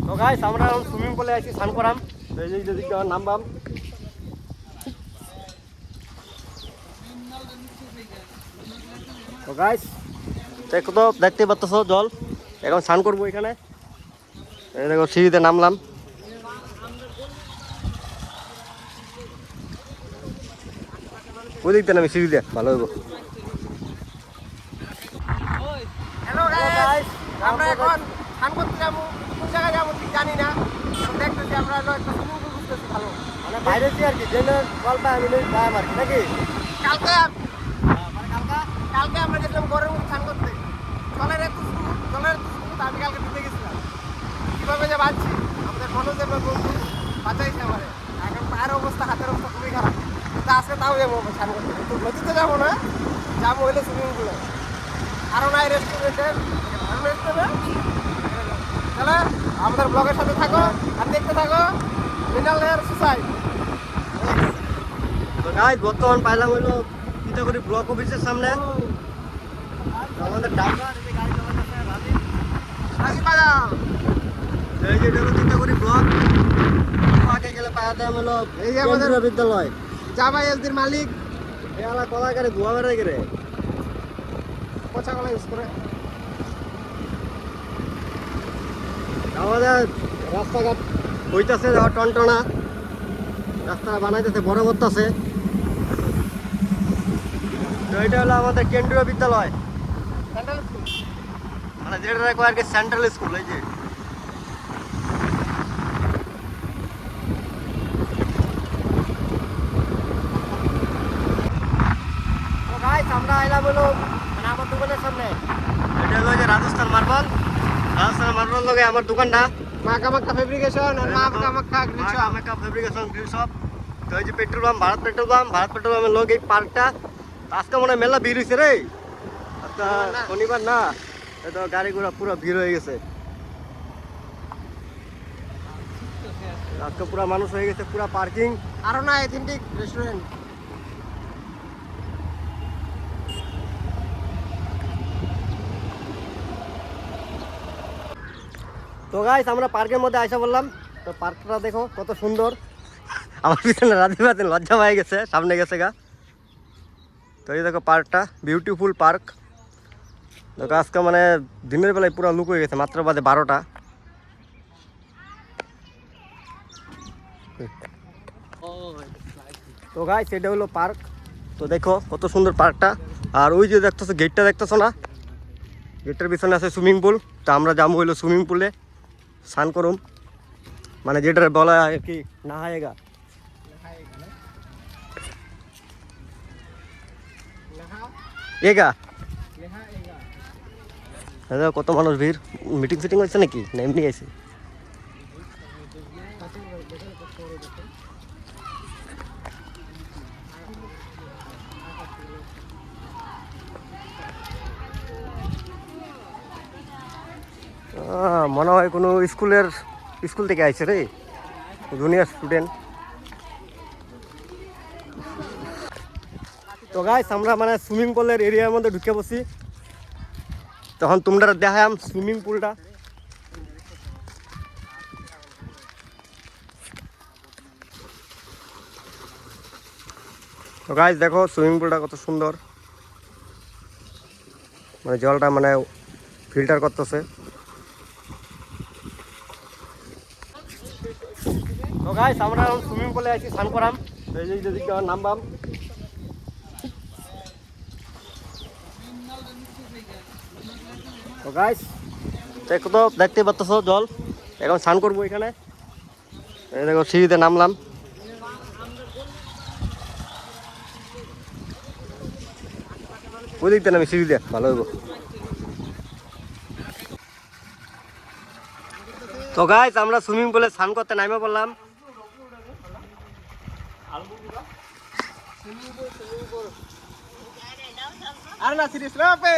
তো গাইস আমরা এখন সুইমিং পুলে আছি স্নান করাম। তো এই যে দিকটা নামবাম। তো গাইস দেখো, তো দেখতে পাচ্ছ জল, এখন স্নান করবো এখানে। এই দেখো সিঁড়িতে নামলাম। ওই দিকটা নামি সিঁড়িতে ভালো হইব। হ্যালো গাইস, আমরা এখন স্নান করতে যাবো। কোন জায়গায় যাবো ঠিক জানি না। দেখতেছি আমরা একটা সুইমিং পুল বুঝতেছি ভালো। মানে বাইরে কি আর কি জেনে জল পাই আমি যাই আর কি নাকি। কালকে কালকে আমরা গেছিলাম ঘরের মধ্যে স্নান করতে। জলের এত স্মুথ আমি কালকে দিতে গেছিলাম। কিভাবে যে বাঁচছি আমাদের মনোজের বন্ধু বাঁচাইছে আমার। এখন পায়ের অবস্থা, হাতের অবস্থা খুবই খারাপ। কিন্তু আজকে তাও যাবো স্নান করতে। কিন্তু নদীতে যাবো না, যাবো হইলে সুইমিং পুলে। আরো নাই রেস্টুরেন্টের চলে আমাদের ব্লগের সাথে থাকো আর দেখতে থাকো মিনাল হেয়ার সুসাইড। তো গাইস বর্তমান পাইলাম হইলো তিতাকুড়ি ব্লক অফিসের সামনে। আমাদের ড্রাইভার এই যে গাড়ি চালাচ্ছে রাজীব। এই যে হলো তিতাকুড়ি ব্লক। আগে গেলে পাওয়া যায় হলো এই যে আমাদের কেন্দ্রীয় বিদ্যালয়। জামাই এলদির মালিক এই আলা কলা গাড়ি ধোয়া বেড়ে গেলে পচা কলা ইউজ করে। আমাদের রাস্তাঘাট হইতাছে টনটনা, রাস্তাটা বানাইতেছে, বড় করতেছে। তো এটা হলো আমাদের কেন্দ্রীয় বিদ্যালয়, মানে যেটা কয় আর কি সেন্ট্রাল স্কুল। এই যে আমরা আইলাম হলো মানে আমার দোকানের সামনে। এটা হলো যে রাজস্থান মার্বেল লগে আমার দোকানটা মাকামাক্কা ফেব্রিকেশন আর Makamakka grill shop. Makamakka fabrication grill shop. তো এই যে পেট্রোল পাম্প, ভারত পেট্রোল পাম্পের লোক এই পার্কটা। আজকে মনে হয় মেলা ভিড় হয়েছে রে। আজকে শনিবার না, তো গাড়ি ঘোড়া পুরো ভিড় হয়ে গেছে। আজকে পুরো মানুষ হয়ে গেছে, পুরো পার্কিং। আরো না এথেন্টিক রেস্টুরেন্ট। তো গাইস আমরা পার্কের মধ্যে আইসা বললাম। তো পার্কটা দেখো কত সুন্দর। আমার পিছনে রাধি লজ্জা হয়ে গেছে, সামনে গেছে গা। তো এই দেখো পার্কটা, বিউটিফুল পার্ক। দেখো আজকে মানে দিনের বেলায় পুরো লুক হয়ে গেছে, মাত্র বাজে 12টা। তো গাইস এটা হলো পার্ক। তো দেখো কত সুন্দর পার্কটা। আর ওই যে দেখতেছো গেটটা দেখতেছো না, গেটের পিছনে আছে সুইমিং পুল। তো আমরা যাবো হইলো সুইমিং পুলে স্নান করুম, মানে যেটা বলা হয় আর কি নাহায়েগা। এগা কত মানুষ ভিড়। মিটিং সিটিং হচ্ছে নাকি না এমনি আছে? মনে হয় কোনো স্কুল থেকে আইছে রে, জুনিয়র স্টুডেন্ট। তো গাইস আমরা মানে সুইমিং পুলের এরিয়ার মধ্যে ঢুকে বসি। তখন তোমরা দেখাম সুইমিং পুলটা। তো গাইস দেখো সুইমিং পুলটা কত সুন্দর, মানে জলটা মানে ফিল্টার করতেছে। তো গাইস আমরা এখন সুইমিং পুলে আছি স্নান করাম। তো এই যে দিকটা নামবাম। তো গাইস দেখো, তো দেখতে পাচ্ছ জল, এখন স্নান করবো এখানে। এই দেখো সিঁড়িতে নামলাম। ওই দিকটা নামি সিঁড়িতে ভালো হইব। তো গাইস আমরা সুইমিং পুলে স্নান করতে নামে পড়লাম। আর না সিরিয়াস রে